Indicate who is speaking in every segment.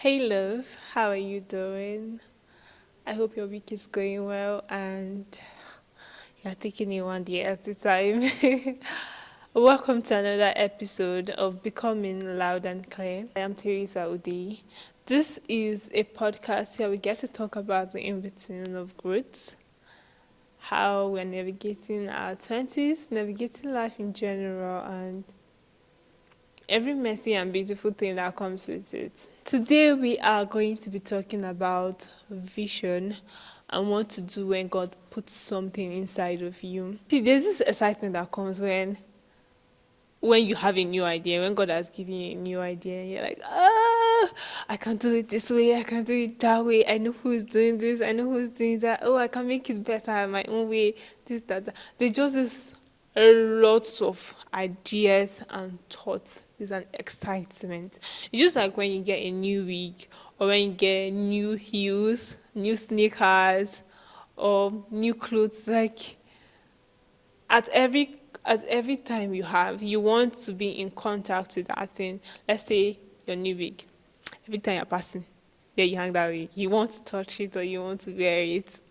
Speaker 1: Hey love, how are you doing? I hope your week is going well and you're taking it one day at a time. Welcome to another episode of Becoming Loud and Clear. I am Teresa Udi. This is a podcast where we get to talk about the in-between of growth, how we're navigating our 20s, navigating life in general, and every messy and beautiful thing that comes with it. Today, we are going to be talking about vision and what to do when God puts something inside of you. See, there's this excitement that comes when you have a new idea, when God has given you a new idea, and you're like, I can do it this way, I can do it that way, I know who's doing this, I know who's doing that, oh, I can make it better my own way, this, that. There's just this a lot of ideas and thoughts. There's an excitement. It's just like when you get a new wig or when you get new heels, new sneakers, or new clothes, like at every time you want to be in contact with that thing. Let's say your new wig. Every time you're passing where you hang that wig, you want to touch it or you want to wear it.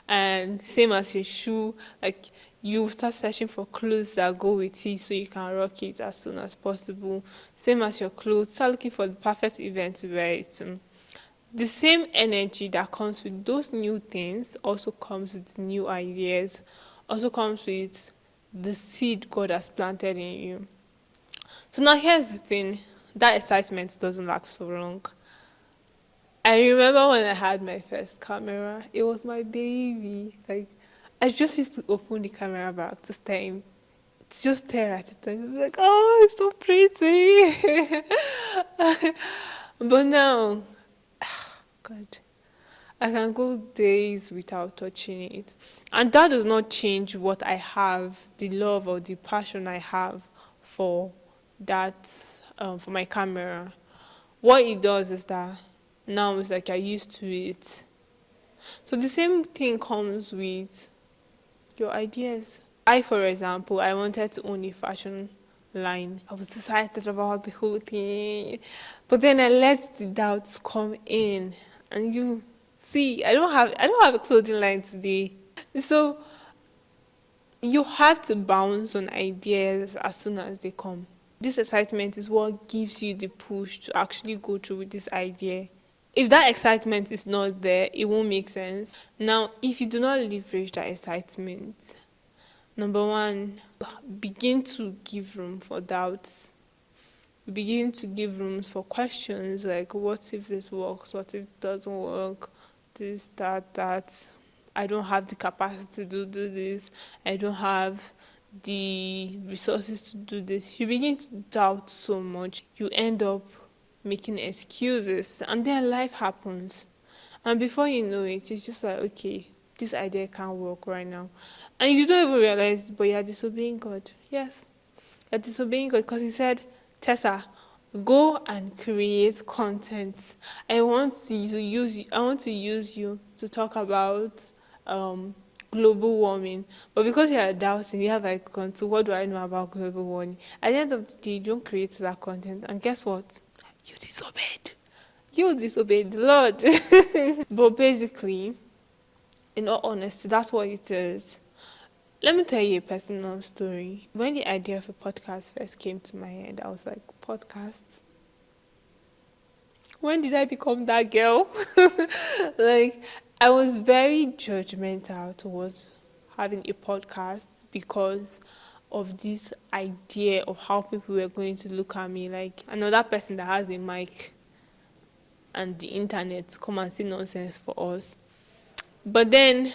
Speaker 1: And same as your shoe, like you start searching for clothes that go with it so you can rock it as soon as possible. Same as your clothes, start looking for the perfect event to wear it. The same energy that comes with those new things also comes with new ideas, also comes with the seed God has planted in you. So now here's the thing, that excitement doesn't last so long. I remember when I had my first camera, it was my baby. Like I just used to open the camera back to just stare at it and just be like, oh, it's so pretty. But now, God, I can go days without touching it. And that does not change what I have, the love or the passion I have for that, for my camera. What it does is that now it's like I used to it. So the same thing comes with your ideas. For example, I wanted to own a fashion line. I was excited about the whole thing. But then I let the doubts come in and you see, I don't have a clothing line today. So you have to bounce on ideas as soon as they come. This excitement is what gives you the push to actually go through with this idea. If that excitement is not there, it won't make sense. Now, if you do not leverage that excitement, number one, begin to give room for doubts. Begin to give rooms for questions like, what if this works? What if it doesn't work? This, that. I don't have the capacity to do this. I don't have the resources to do this. You begin to doubt so much. You end up making excuses, and then life happens. And before you know it, it's just like, okay, this idea can't work right now. And you don't even realize, but you're disobeying God. Yes, you're disobeying God because He said, Tessa, go and create content. I want to use you to talk about global warming. But because you are doubting, you have like, so what do I know about global warming? At the end of the day, you don't create that content. And guess what? You disobeyed. You disobeyed the Lord. But basically, in all honesty, that's what it is. Let me tell you a personal story. When the idea of a podcast first came to my head, I was like, podcasts? When did I become that girl? Like, I was very judgmental towards having a podcast because of this idea of how people were going to look at me, like another person that has a mic and the internet to come and say nonsense for us. But then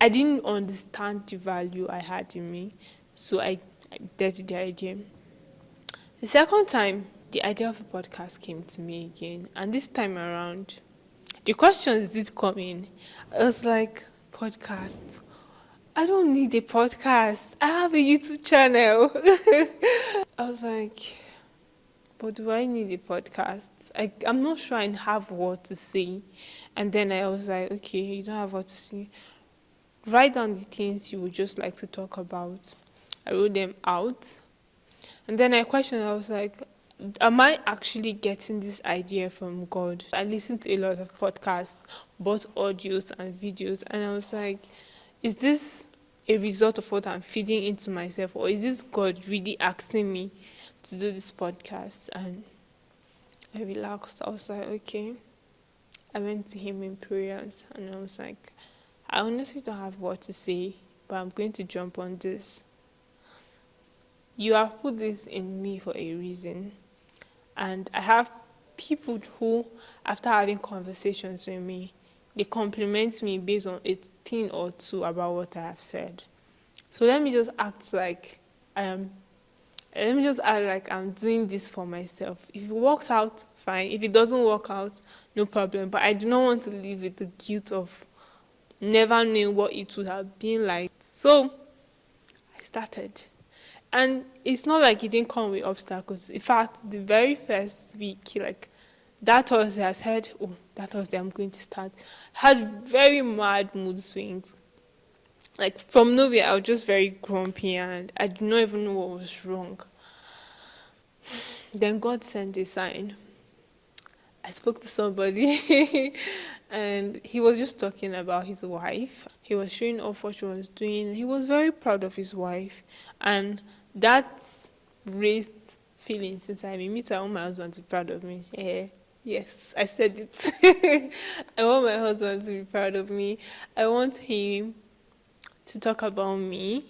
Speaker 1: I didn't understand the value I had in me, so I did the idea. The second time, the idea of a podcast came to me again, and this time around, the questions did come in. I was like, podcast? I don't need a podcast. I have a YouTube channel. I was like, but do I need a podcast? I'm not sure I have what to say. And then I was like, okay, you don't have what to say. Write down the things you would just like to talk about. I wrote them out. And then I questioned, I was like, am I actually getting this idea from God? I listened to a lot of podcasts, both audios and videos, and I was like, is this a result of what I'm feeding into myself, or is this God really asking me to do this podcast? And I relaxed. I was like, okay. I went to him in prayers, and I was like, I honestly don't have what to say, but I'm going to jump on this. You have put this in me for a reason. And I have people who, after having conversations with me, they compliment me based on a thing or two about what I have said. So let me just act like I am. Let me just act like I'm doing this for myself. If it works out, fine. If it doesn't work out, no problem. But I do not want to live with the guilt of never knowing what it would have been like. So I started. And it's not like it didn't come with obstacles. In fact, the very first week, like that Thursday, I said, oh, that Thursday I'm going to start. Had very mad mood swings. Like from nowhere, I was just very grumpy and I did not even know what was wrong. Then God sent a sign. I spoke to somebody and he was just talking about his wife. He was showing off what she was doing. He was very proud of his wife. And that raised feelings inside me. Me too, I want my husband to be proud of me. Yes, I said it. I want my husband to be proud of me. I want him to talk about me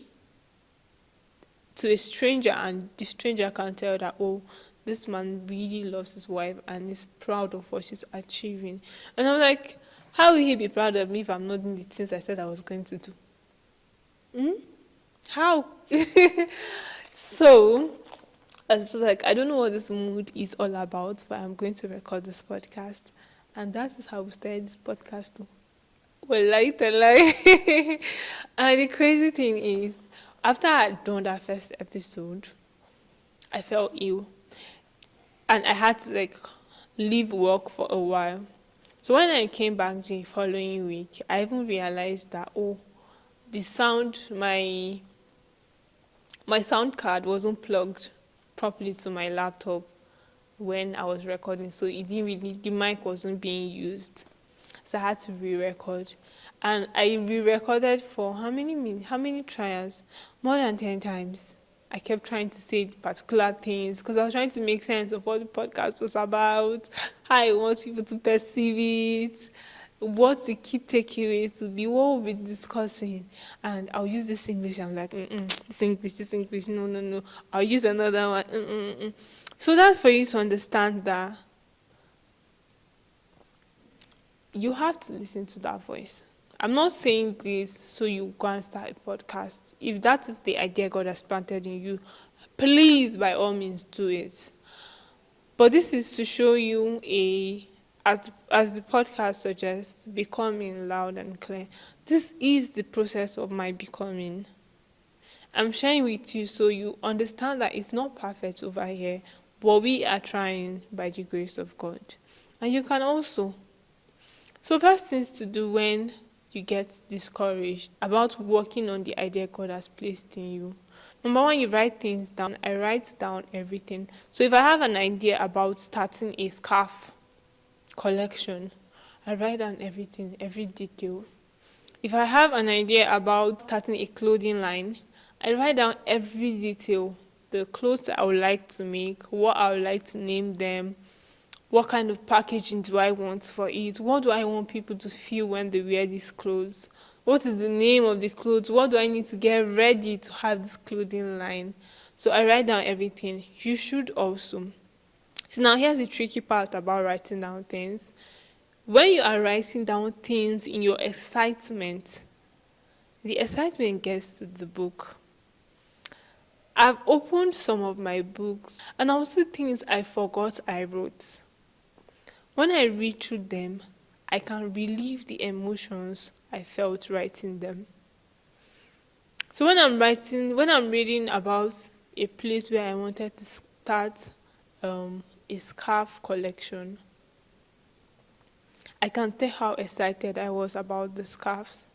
Speaker 1: to a stranger, and the stranger can tell that, oh, this man really loves his wife and is proud of what she's achieving. And I'm like, how will he be proud of me if I'm not doing the things I said I was going to do? How? So I was like, I don't know what this mood is all about, but I'm going to record this podcast. And that is how we started this podcast too. Well, lie to lie. And the crazy thing is, after I had done that first episode, I felt ill. And I had to leave work for a while. So when I came back the following week, I even realized that, oh, the sound, my sound card wasn't plugged properly to my laptop when I was recording, so it didn't really, the mic wasn't being used. So I had to re-record. And I re-recorded for how many minutes, how many trials? More than 10 times. I kept trying to say particular things because I was trying to make sense of what the podcast was about, how I want people to perceive it, what the key takeaways to be, what we'll be discussing. And I'll use this English. I'm like, this English, no, no, no. I'll use another one. So that's for you to understand that you have to listen to that voice. I'm not saying this so you go and start a podcast. If that is the idea God has planted in you, please, by all means, do it. But this is to show you as the podcast suggests, becoming loud and clear. This is the process of my becoming. I'm sharing with you so you understand that it's not perfect over here, but we are trying by the grace of God. And you can also. So first things to do when you get discouraged about working on the idea God has placed in you. Number one, you write things down. I write down everything. So if I have an idea about starting a scarf collection, I write down everything, every detail. If I have an idea about starting a clothing line, I write down every detail, the clothes that I would like to make, what I would like to name them, what kind of packaging do I want for it? What do I want people to feel when they wear these clothes? What is the name of the clothes? What do I need to get ready to have this clothing line? So I write down everything. You should also. So now here's the tricky part about writing down things. When you are writing down things in your excitement, the excitement gets to the book. I've opened some of my books and also things I forgot I wrote. When I read through them, I can relieve the emotions I felt writing them. So when I'm reading about a place where I wanted to start a scarf collection, I can tell how excited I was about the scarves.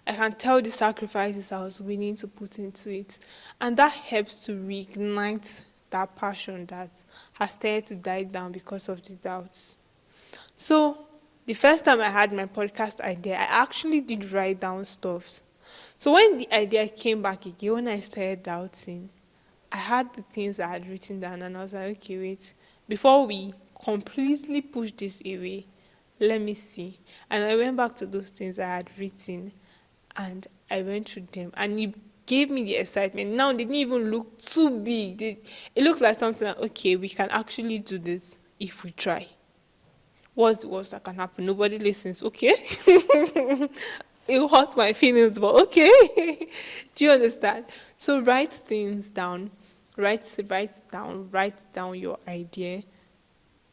Speaker 1: I can tell the sacrifices I was willing to put into it. And that helps to reignite that passion that has started to die down because of the doubts. So the first time I had my podcast idea, I actually did write down stuff. So when the idea came back again, when I started doubting, I had the things I had written down and I was like, okay, wait, before we completely push this away, let me see. And I went back to those things I had written and I went through them and it gave me the excitement. Now they didn't even look too big. It looks like something like, okay, we can actually do this if we try. What's the worst that can happen? Nobody listens. Okay. It hurts my feelings, but okay. Do you understand? So write things down. Write down your idea.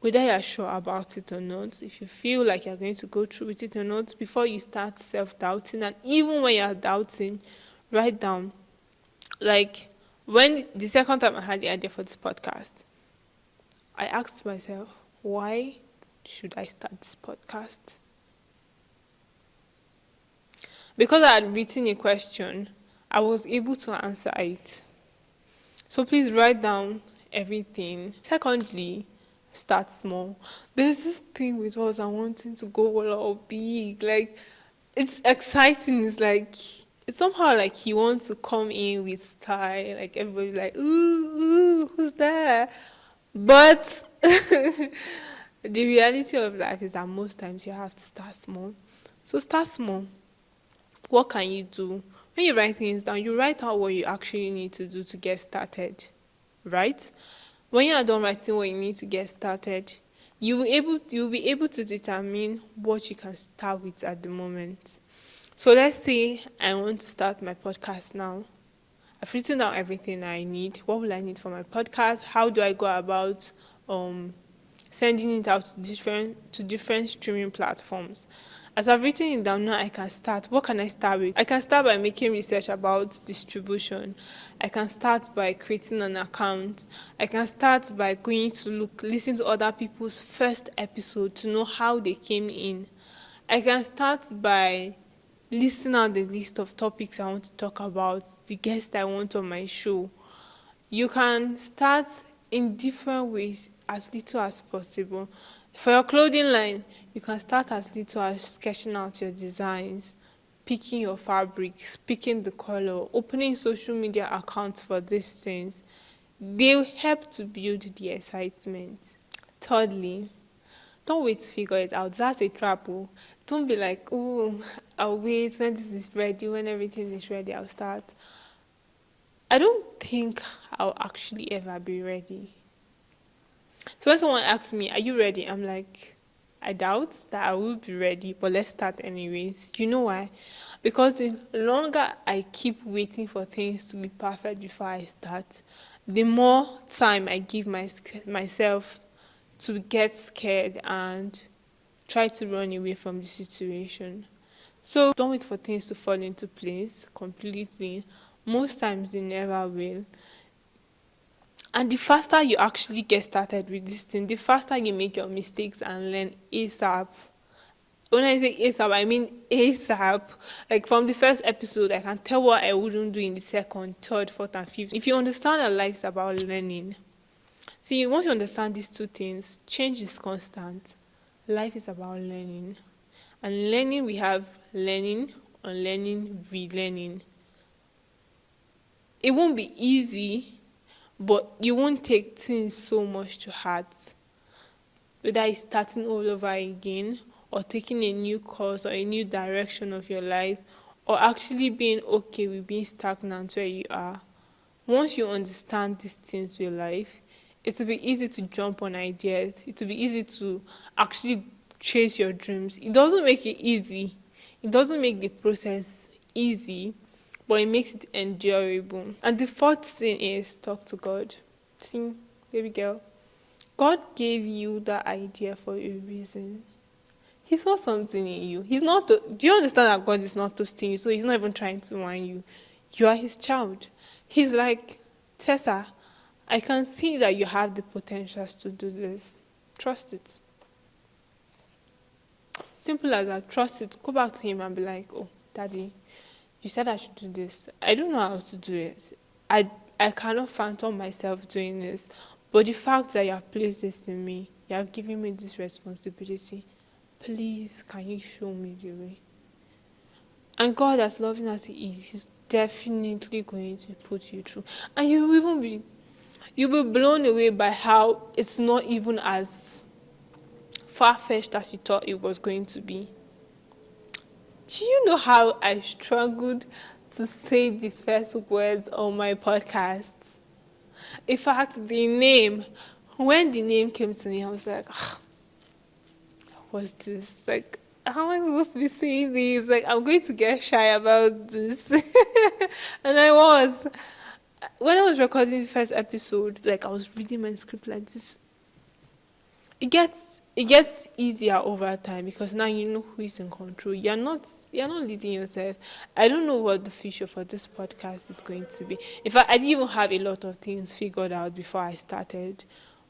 Speaker 1: Whether you're sure about it or not, if you feel like you're going to go through with it or not, before you start self-doubting, and even when you're doubting, write down. Like when the second time I had the idea for this podcast, I asked myself, why should I start this podcast? Because I had written a question, I was able to answer it. So please write down everything. Secondly, start small. There's this thing with us and wanting to go all big. Like, it's exciting. It's like, it's somehow like you want to come in with style. Like, everybody like, ooh, who's there? But the reality of life is that most times you have to start small. So start small. What can you do? When you write things down, you write out what you actually need to do to get started, right? When you are done writing what you need to get started, you'll be able to determine what you can start with at the moment. So let's say I want to start my podcast now. I've written down everything I need. What will I need for my podcast? How do I go about um, sending it out to different streaming platforms? As I've written it down now, I can start. What can I start with? I can start by making research about distribution. I can start by creating an account. I can start by going to listen to other people's first episode to know how they came in. I can start by listing out the list of topics I want to talk about, the guests I want on my show. You can start in different ways, as little as possible. For your clothing line, you can start as little as sketching out your designs, picking your fabrics, picking the color, opening social media accounts for these things. They help to build the excitement. Thirdly, don't wait to figure it out. That's a trap. Oh. Don't be like, oh, I'll wait when this is ready, when everything is ready, I'll start. I don't think I'll actually ever be ready. So when someone asks me, are you ready? I'm like, I doubt that I will be ready, but let's start anyways. You know why? Because the longer I keep waiting for things to be perfect before I start, the more time I give myself to get scared and try to run away from the situation. So don't wait for things to fall into place completely. Most times they never will. And the faster you actually get started with this thing, the faster you make your mistakes and learn ASAP. When I say ASAP, I mean ASAP. Like from the first episode, I can tell what I wouldn't do in the second, third, fourth, and fifth. If you understand that life is about learning, see, once you understand these two things, change is constant. Life is about learning. And learning, we have learning, unlearning, relearning. It won't be easy, but you won't take things so much to heart. Whether it's starting all over again, or taking a new course or a new direction of your life, or actually being okay with being stagnant where you are. Once you understand these things with life, it will be easy to jump on ideas. It will be easy to actually chase your dreams. It doesn't make it easy. It doesn't make the process easy, but it makes it endurable. And the fourth thing is talk to God. See, baby girl, God gave you that idea for a reason. He saw something in you. He's not. Do you understand that God is not toasting you? So he's not even trying to warn you. You are his child. He's like, Tessa, I can see that you have the potentials to do this. Trust it. Simple as that. Trust it. Go back to him and be like, oh, daddy, you said I should do this. I don't know how to do it. I cannot phantom myself doing this. But the fact that you have placed this in me, you have given me this responsibility, please, can you show me the way? And God, as loving as He is, He's definitely going to put you through. And you'll be blown away by how it's not even as far-fetched as you thought it was going to be. Do you know how I struggled to say the first words on my podcast? In fact, when the name came to me, I was like, what's this? Like, how am I supposed to be saying this? Like, I'm going to get shy about this. And I was. When I was recording the first episode, like, I was reading my script like this. It gets easier over time because now you know who is in control. You're not leading yourself. I don't know what the future for this podcast is going to be. In fact, I didn't even have a lot of things figured out before I started.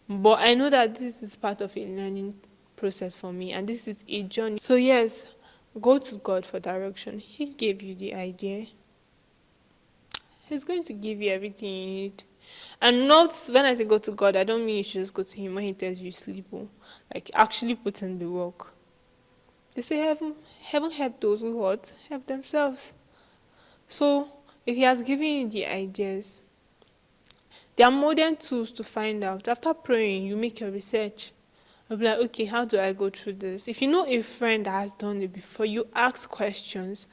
Speaker 1: But I know that this is part of a learning process for me, and this is a journey. So yes, go to God for direction. He gave you the idea. He's going to give you everything you need. And not, when I say go to God, I don't mean you should just go to Him when He tells you sleep. Like, actually put in the work. They say heaven help those who what? Help themselves. So, if He has given you the ideas, there are modern tools to find out. After praying, you make your research. You'll be like, okay, how do I go through this? If you know a friend that has done it before, you ask questions.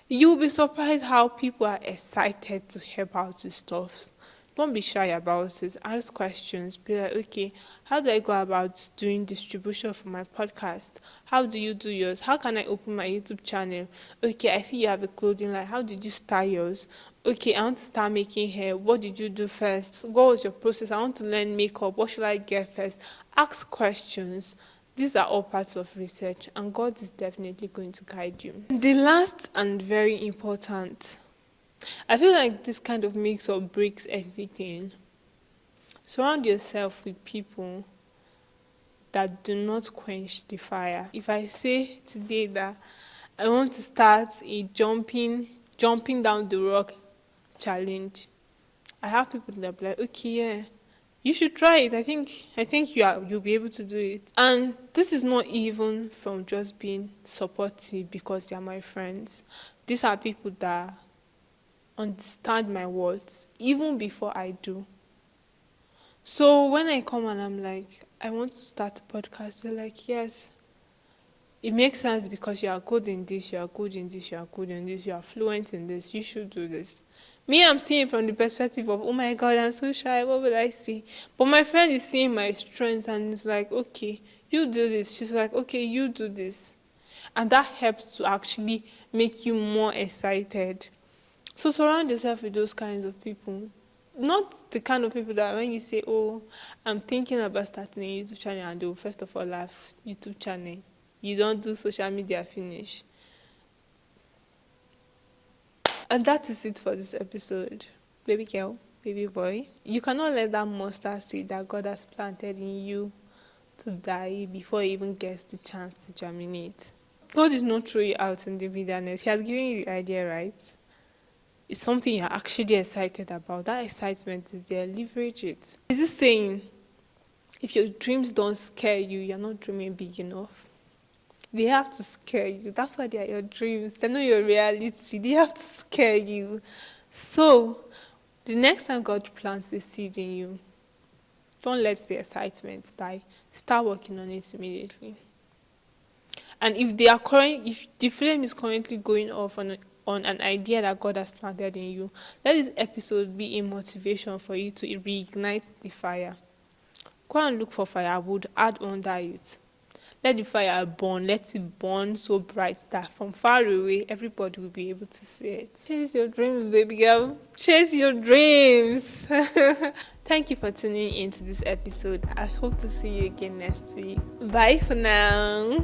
Speaker 1: You'll be surprised how people are excited to help out with stuff. Don't be shy about it. Ask questions. Be like, okay, how do I go about doing distribution for my podcast? How do you do yours? How can I open my YouTube channel? Okay, I see you have a clothing line. How did you start yours? Okay, I want to start making hair. What did you do first? What was your process? I want to learn makeup. What should I get first? Ask questions. These are all parts of research, and God is definitely going to guide you. The last and very important, I feel like this kind of makes or breaks everything. Surround yourself with people that do not quench the fire. If I say today that I want to start a jumping down the rock challenge, I have people that be like, okay, yeah, you should try it. I think you'll be able to do it. And this is not even from just being supportive because they're my friends. These are people that understand my words even before I do. So when I come and I'm like, I want to start a podcast, they're like, yes, it makes sense because you are good in this, you are good in this, you are good in this, you are fluent in this, you should do this. Me, I'm seeing from the perspective of, oh my God, I'm so shy, what will I say? But my friend is seeing my strengths and is like, okay, you do this. She's like, okay, you do this. And that helps to actually make you more excited. So surround yourself with those kinds of people. Not the kind of people that when you say, oh, I'm thinking about starting a YouTube channel, and they'll first of all laugh, YouTube channel. You don't do social media, finish. And that is it for this episode. Baby girl, baby boy, you cannot let that mustard seed that God has planted in you to die before it even gets the chance to germinate. God is not throwing you out in the wilderness. He has given you the idea, right? It's something you're actually excited about. That excitement is there. Leverage it. Is this saying, if your dreams don't scare you, you're not dreaming big enough? They have to scare you. That's why they are your dreams. They're not your reality. They have to scare you. So, the next time God plants a seed in you, don't let the excitement die. Start working on it immediately. And if the flame is currently going off on an idea that God has planted in you, let this episode be a motivation for you to reignite the fire. Go and look for firewood, add under it. Let the fire burn. Let it burn so bright that from far away, everybody will be able to see it. Chase your dreams, baby girl. Chase your dreams. Thank you for tuning into this episode. I hope to see you again next week. Bye for now.